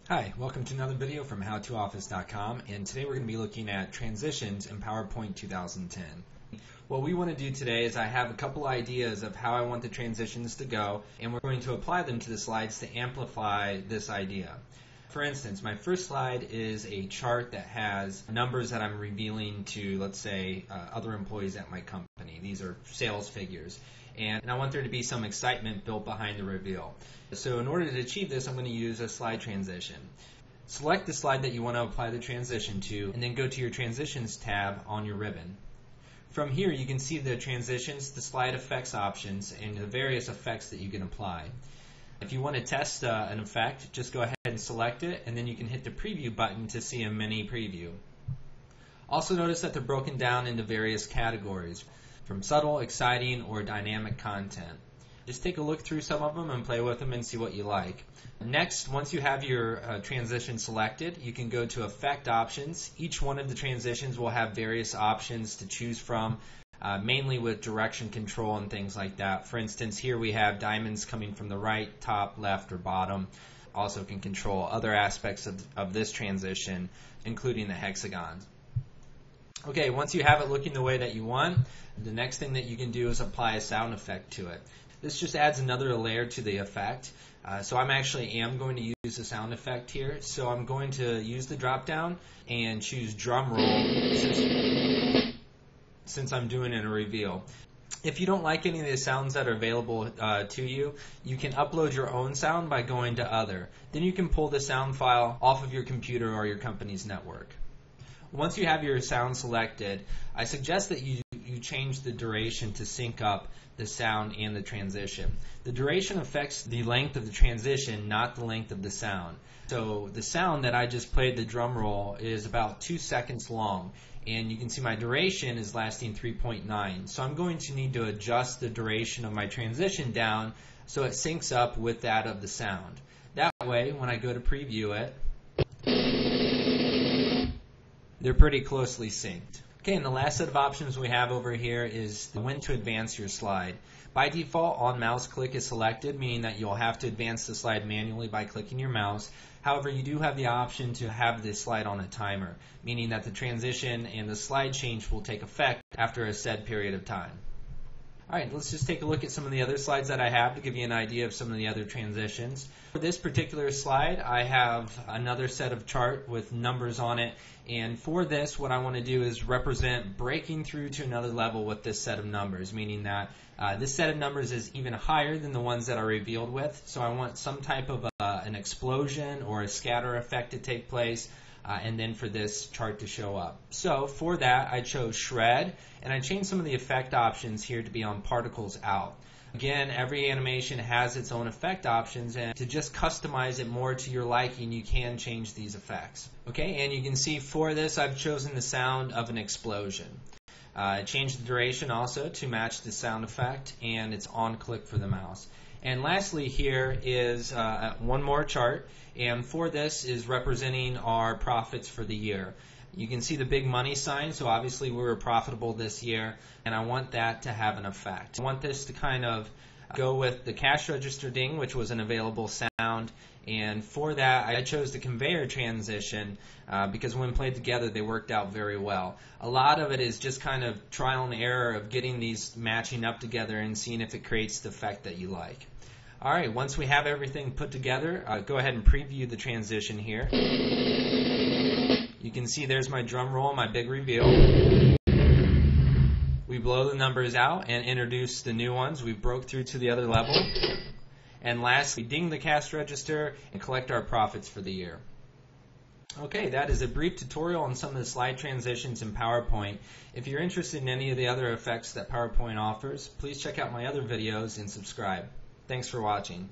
Hi, welcome to another video from howtooffice.com, and today we're going to be looking at transitions in PowerPoint 2010. What we want to do today is I have a couple ideas of how I want the transitions to go, and we're going to apply them to the slides to amplify this idea. For instance, my first slide is a chart that has numbers that I'm revealing to, let's say, other employees at my company. These are sales figures. And I want there to be some excitement built behind the reveal. So in order to achieve this, I'm going to use a slide transition. Select the slide that you want to apply the transition to, and then go to your Transitions tab on your ribbon. From here, you can see the transitions, the slide effects options, and the various effects that you can apply. If you want to test an effect, just go ahead and select it, and then you can hit the preview button to see a mini preview. Also notice that they're broken down into various categories, from subtle, exciting, or dynamic content. Just take a look through some of them and play with them and see what you like. Next, once you have your transition selected, you can go to Effect Options. Each one of the transitions will have various options to choose from, mainly with direction control and things like that. For instance, here we have diamonds coming from the right, top, left, or bottom. Also can control other aspects of this transition, including the hexagons. Okay, once you have it looking the way that you want, the next thing that you can do is apply a sound effect to it. This just adds another layer to the effect. So I'm actually going to use a sound effect here. So I'm going to use the drop down and choose drum roll since I'm doing a reveal. If you don't like any of the sounds that are available to you, you can upload your own sound by going to Other. Then you can pull the sound file off of your computer or your company's network. Once you have your sound selected, I suggest that you change the duration to sync up the sound and the transition. The duration affects the length of the transition, not the length of the sound. So the sound that I just played, the drum roll, is about 2 seconds long, and you can see my duration is lasting 3.9. So I'm going to need to adjust the duration of my transition down so it syncs up with that of the sound. That way, when I go to preview it, they're pretty closely synced. Okay, and the last set of options we have over here is when to advance your slide. By default, on mouse click is selected, meaning that you'll have to advance the slide manually by clicking your mouse. However, you do have the option to have this slide on a timer, meaning that the transition and the slide change will take effect after a set period of time. Alright, let's just take a look at some of the other slides that I have to give you an idea of some of the other transitions. For this particular slide, I have another set of chart with numbers on it, and for this, what I want to do is represent breaking through to another level with this set of numbers, meaning that this set of numbers is even higher than the ones that are revealed with, so I want some type of an explosion or a scatter effect to take place, and then for this chart to show up. So for that, I chose Shred, and I changed some of the effect options here to be on Particles Out. Again, every animation has its own effect options, and to just customize it more to your liking, you can change these effects. Okay, and you can see for this, I've chosen the sound of an explosion. I changed the duration also to match the sound effect, and it's on click for the mouse. And lastly here is one more chart, and for this is representing our profits for the year. You can see the big money sign, so obviously we were profitable this year, and I want that to have an effect. I want this to kind of go with the cash register ding, which was an available sound, and for that I chose the Conveyor Transition because when played together they worked out very well. A lot of it is just kind of trial and error of getting these matching up together and seeing if it creates the effect that you like. Alright, once we have everything put together, go ahead and preview the transition here. You can see there's my drum roll, my big reveal. We blow the numbers out and introduce the new ones. We broke through to the other level. And last, we ding the cash register and collect our profits for the year. Okay, that is a brief tutorial on some of the slide transitions in PowerPoint. If you're interested in any of the other effects that PowerPoint offers, please check out my other videos and subscribe. Thanks for watching.